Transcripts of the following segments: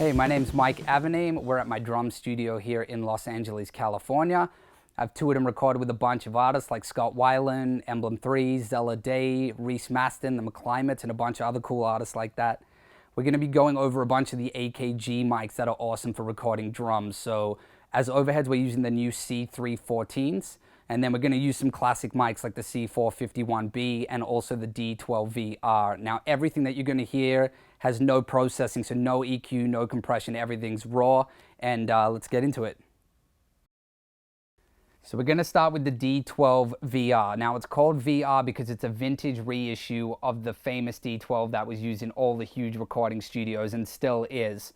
Hey, my name's Mike Avenaim. We're at my drum studio here in Los Angeles, California. I've toured and recorded with a bunch of artists like Scott Weiland, Emblem 3, Zella, Reese Maston, the McClimates, and a bunch of other cool artists like that. We're going to be going over a bunch of the AKG mics that are awesome for recording drums. So as overheads, we're using the new C314s. And then we're going to use some classic mics like the C451 B and also the D12 VR. Now, everything that you're going to hear has no processing, so no EQ, no compression, everything's raw. And let's get into it. So we're going to start with the D12 VR. Now, it's called VR because it's a vintage reissue of the famous D12 that was used in all the huge recording studios and still is.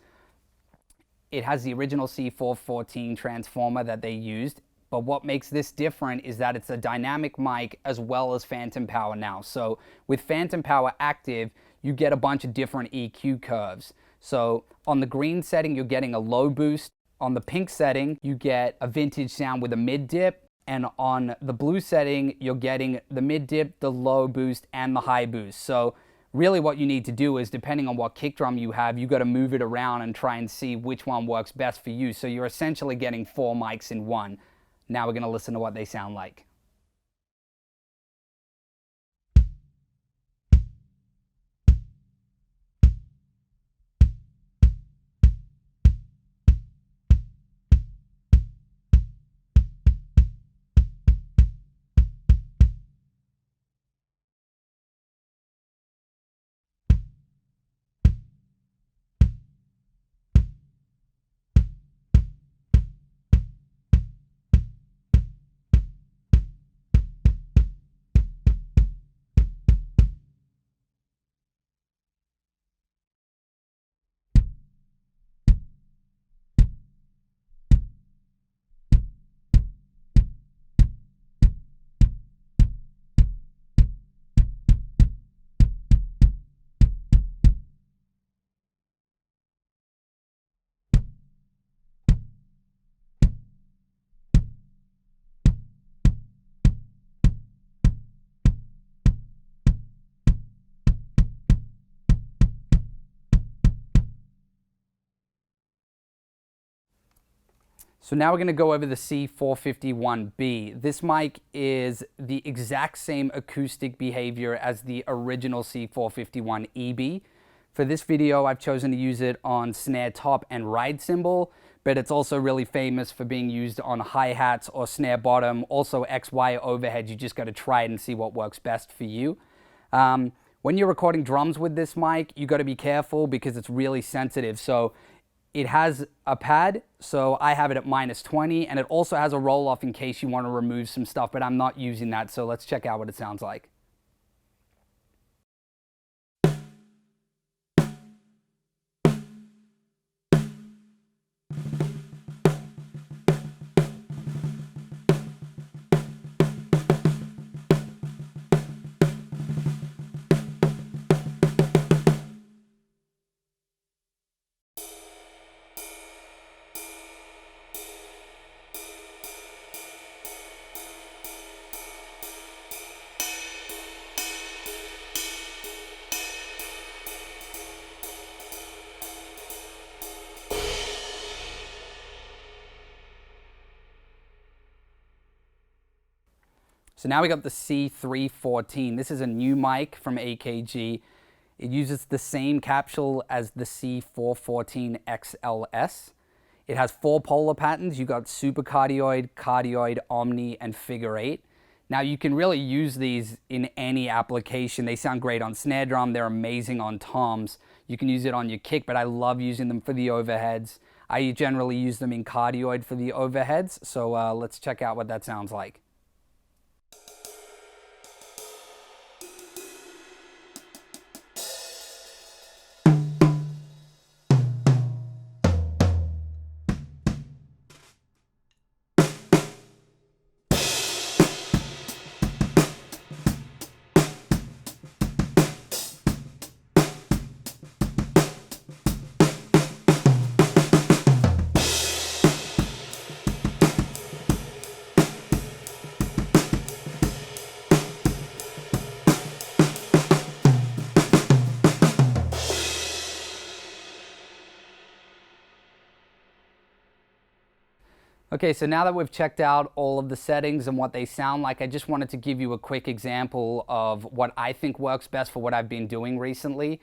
It has the original C414 transformer that they used. But what makes this different is that it's a dynamic mic as well as phantom power now. So with phantom power active, you get a bunch of different EQ curves. So on the green setting, you're getting a low boost. On the pink setting, you get a vintage sound with a mid dip. And on the blue setting, you're getting the mid dip, the low boost, and the high boost. So really what you need to do is, depending on what kick drum you have, you got to move it around and try and see which one works best for you. So you're essentially getting 4 mics in one. Now we're going to listen to what they sound like. So now we're going to go over the C451 B. This mic is the exact same acoustic behavior as the original C451 EB. For this video, I've chosen to use it on snare top and ride cymbal, but it's also really famous for being used on hi-hats or snare bottom, also XY overhead. You just got to try it and see what works best for you. When you're recording drums with this mic, you got to be careful because it's really sensitive. So it has a pad, so I have it at -20, and it also has a roll-off in case you want to remove some stuff, but I'm not using that, so let's check out what it sounds like. So now we got the C314. This is a new mic from AKG. It uses the same capsule as the C414 XLS. It has 4 polar patterns. You got super cardioid, cardioid, omni, and figure 8. Now you can really use these in any application. They sound great on snare drum. They're amazing on toms. You can use it on your kick, but I love using them for the overheads. I generally use them in cardioid for the overheads. So let's check out what that sounds like. Okay, so now that we've checked out all of the settings and what they sound like, I just wanted to give you a quick example of what I think works best for what I've been doing recently.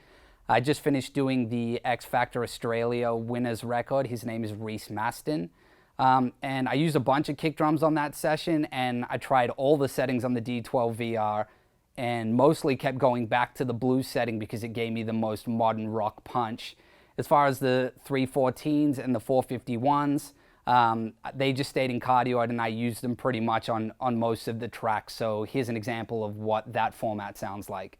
I just finished doing the X Factor Australia winner's record. His name is Reese Maston. And I used a bunch of kick drums on that session, and I tried all the settings on the D12 VR and mostly kept going back to the blues setting because it gave me the most modern rock punch. As far as the 314s and the 451s, they just stayed in cardioid, and I used them pretty much on most of the tracks. So here's an example of what that format sounds like.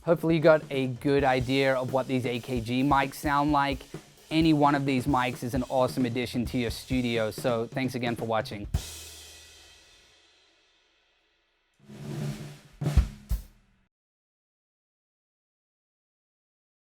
Hopefully you got a good idea of what these AKG mics sound like. Any one of these mics is an awesome addition to your studio, so thanks again for watching.